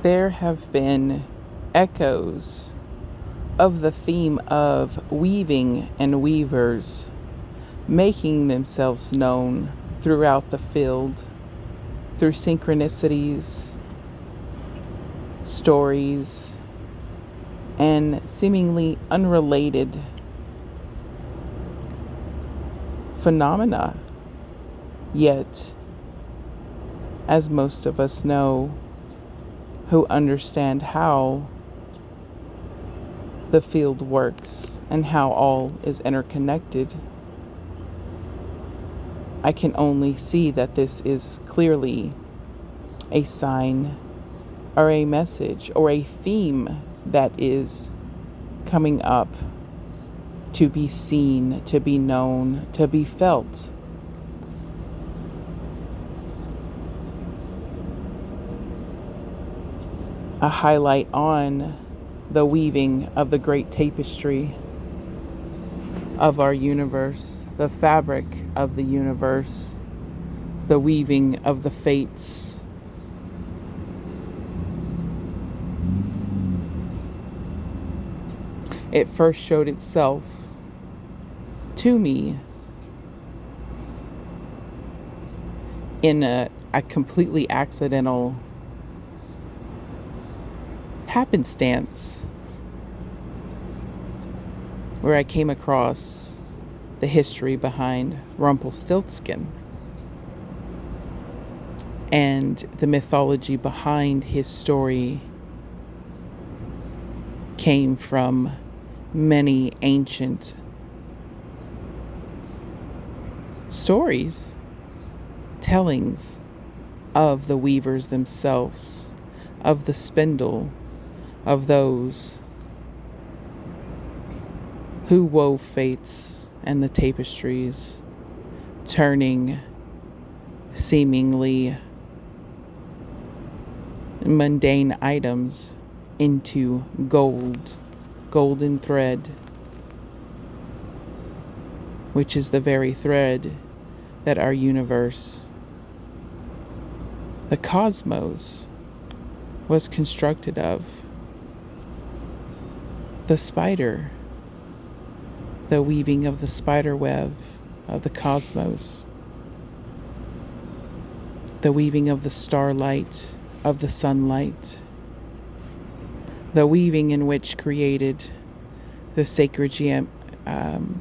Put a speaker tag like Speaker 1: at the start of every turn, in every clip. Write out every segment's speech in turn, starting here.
Speaker 1: there have been echoes of the theme of weaving and weavers making themselves known throughout the field through synchronicities, stories, and seemingly unrelated phenomena. Yet, as most of us know who understand how the field works and how all is interconnected, I can only see that this is clearly a sign or a message or a theme that is coming up to be seen, to be known, to be felt. A highlight on the weaving of the great tapestry of our universe, the fabric of the universe, the weaving of the fates. It first showed itself to me in a completely accidental happenstance where I came across the history behind Rumpelstiltskin and the mythology behind his story came from many ancient stories, tellings of the weavers themselves, of the spindle, of those who wove fates and the tapestries, turning seemingly mundane items into golden thread, which is the very thread that our universe, the cosmos, was constructed of. The spider, the weaving of the spider web of the cosmos, the weaving of the starlight, of the sunlight, the weaving in which created the sacred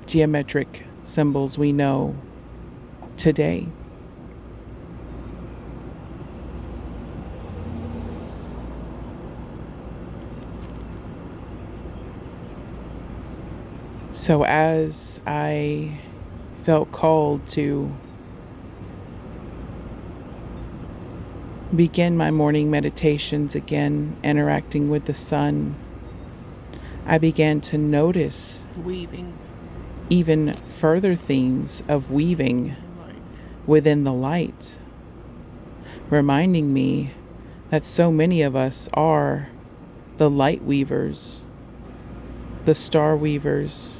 Speaker 1: geometric symbols we know today. So as I felt called to begin my morning meditations again, interacting with the sun, I began to notice
Speaker 2: weaving,
Speaker 1: even further themes of weaving within the light, reminding me that so many of us are the light weavers, the star weavers.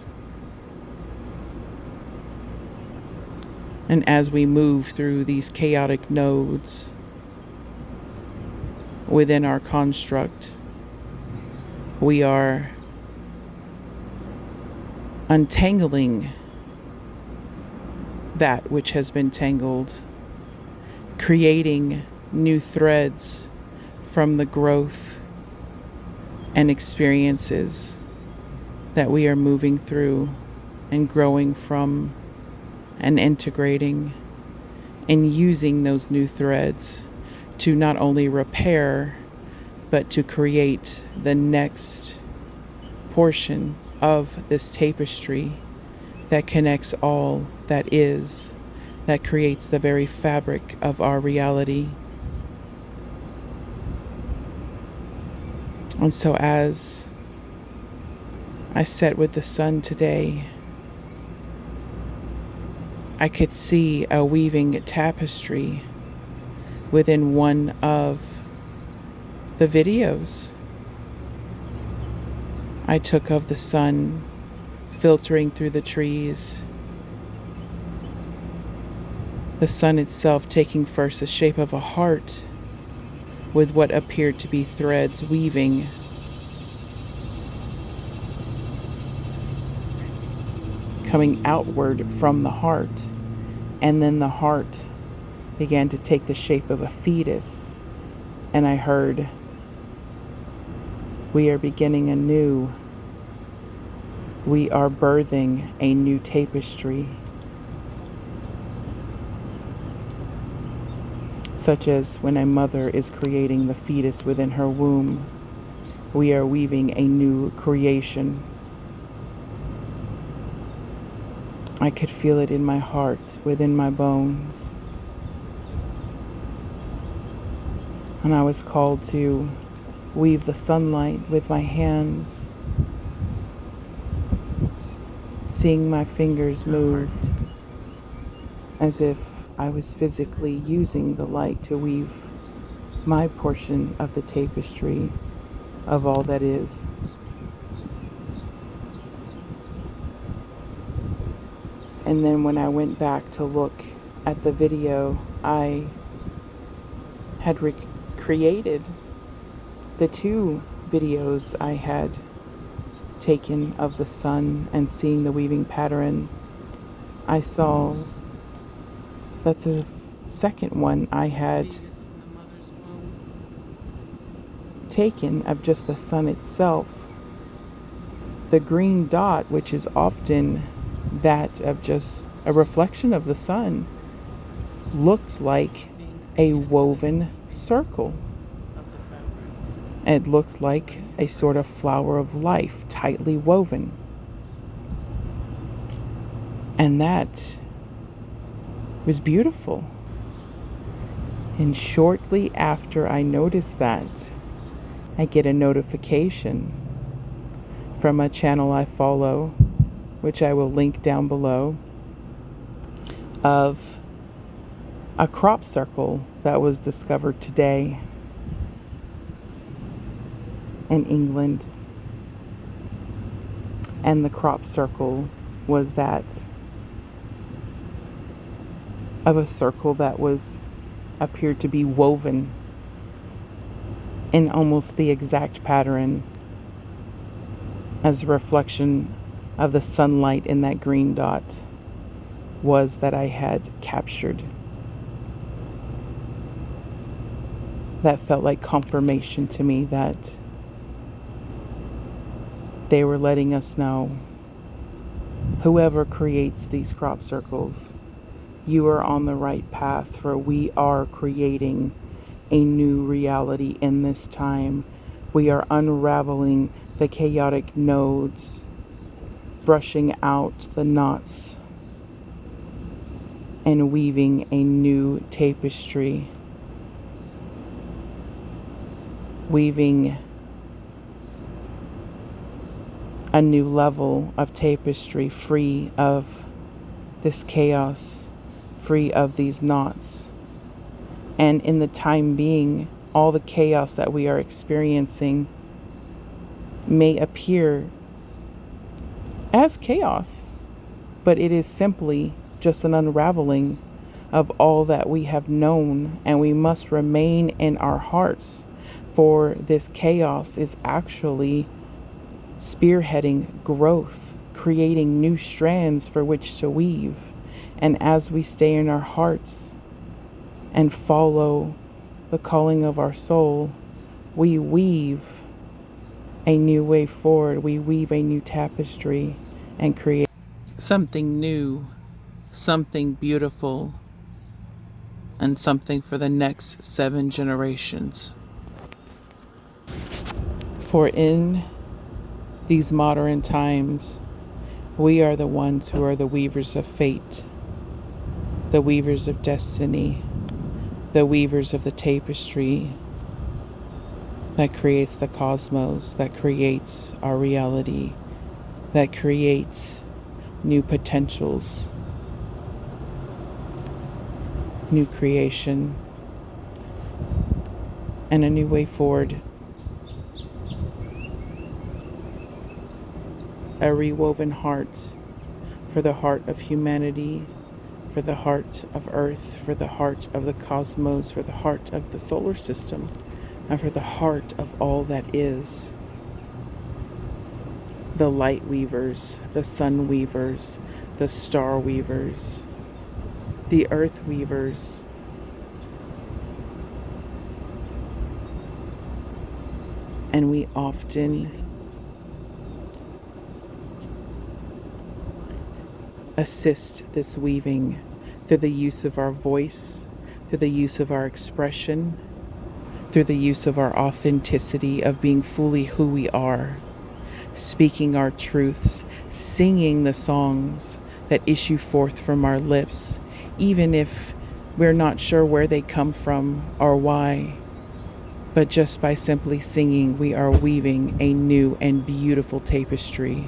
Speaker 1: And as we move through these chaotic nodes within our construct, we are untangling that which has been tangled, creating new threads from the growth and experiences that we are moving through and growing from, and integrating and using those new threads to not only repair, but to create the next portion of this tapestry that connects all that is, that creates the very fabric of our reality. And so as I sat with the sun today, I could see a weaving tapestry within one of the videos I took of the sun filtering through the trees. The sun itself taking first the shape of a heart with what appeared to be threads weaving. Coming outward from the heart, and then the heart began to take the shape of a fetus, and I heard, "We are beginning anew. We are birthing a new tapestry," such as when a mother is creating the fetus within her womb. We are weaving a new creation. I could feel it in my heart, within my bones. And I was called to weave the sunlight with my hands, seeing my fingers move as if I was physically using the light to weave my portion of the tapestry of all that is. And then when I went back to look at the video, I had recreated the 2 videos I had taken of the sun and seeing the weaving pattern. I saw that the second one I had taken of just the sun itself, the green dot, which is often that of just a reflection of the sun, looked like a woven circle. It looked like a sort of flower of life, tightly woven. And that was beautiful. And shortly after I noticed that, I get a notification from a channel I follow, which I will link down below, of a crop circle that was discovered today in England. And the crop circle was that of a circle that appeared to be woven in almost the exact pattern as the reflection of the sunlight in that green dot was that I had captured. That felt like confirmation to me that they were letting us know, whoever creates these crop circles, you are on the right path, for we are creating a new reality in this time. We are unraveling the chaotic nodes, brushing out the knots, and weaving a new tapestry. Weaving a new level of tapestry, free of this chaos, free of these knots. And in the time being, all the chaos that we are experiencing may appear as chaos, but it is simply just an unraveling of all that we have known, and we must remain in our hearts, for this chaos is actually spearheading growth, creating new strands for which to weave. And as we stay in our hearts and follow the calling of our soul, we weave a new way forward. We weave a new tapestry and create something new, something beautiful, and something for the next 7 generations. For in these modern times, we are the ones who are the weavers of fate, the weavers of destiny, the weavers of the tapestry that creates the cosmos, that creates our reality, that creates new potentials, new creation, and a new way forward. A rewoven heart for the heart of humanity, for the heart of Earth, for the heart of the cosmos, for the heart of the solar system, and for the heart of all that is. The light weavers, the sun weavers, the star weavers, the earth weavers, and we often assist this weaving through the use of our voice, through the use of our expression, through the use of our authenticity of being fully who we are, speaking our truths, singing the songs that issue forth from our lips, even if we're not sure where they come from or why. But just by simply singing, we are weaving a new and beautiful tapestry,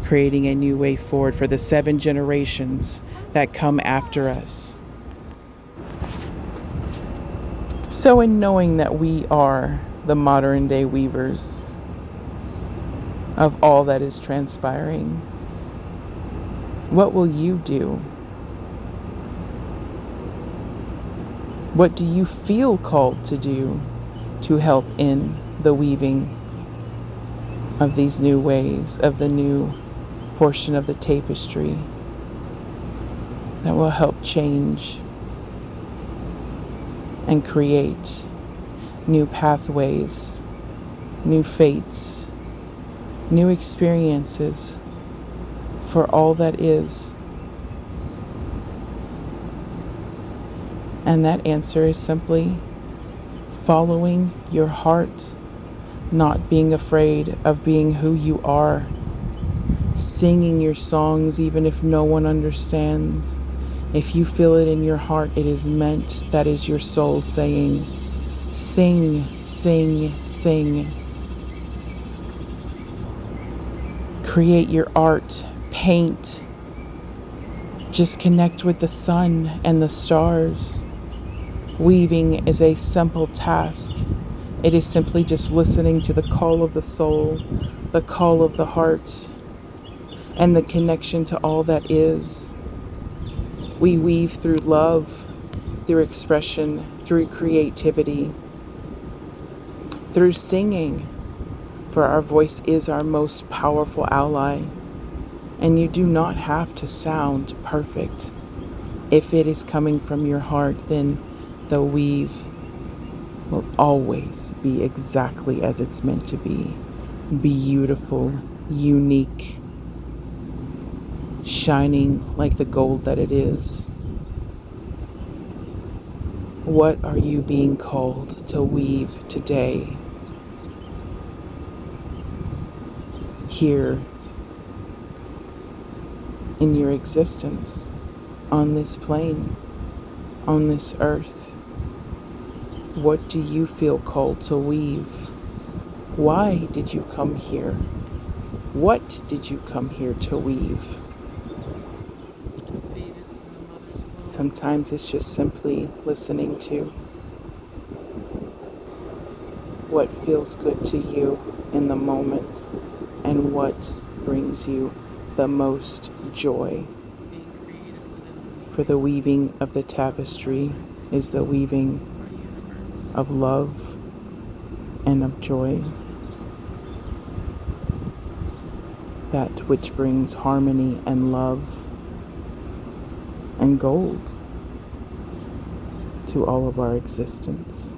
Speaker 1: creating a new way forward for the 7 generations that come after us. So, in knowing that we are the modern day weavers of all that is transpiring, what will you do? What do you feel called to do to help in the weaving of these new ways, of the new portion of the tapestry that will help change and create new pathways, new fates, new experiences for all that is? And that answer is simply following your heart, not being afraid of being who you are, singing your songs even if no one understands. If you feel it in your heart, it is meant. That is your soul saying, sing, sing, sing. Create your art, paint. Just connect with the sun and the stars. Weaving is a simple task. It is simply just listening to the call of the soul, the call of the heart, and the connection to all that is. We weave through love, through expression, through creativity, through singing, for our voice is our most powerful ally. And you do not have to sound perfect. If it is coming from your heart, then the weave will always be exactly as it's meant to be. Beautiful, unique, shining like the gold that it is. What are you being called to weave today? Here in your existence, on this plane, on this earth. What do you feel called to weave? Why did you come here? What did you come here to weave? Sometimes it's just simply listening to what feels good to you in the moment and what brings you the most joy. For the weaving of the tapestry is the weaving of love and of joy. That which brings harmony and love and gold to all of our existence.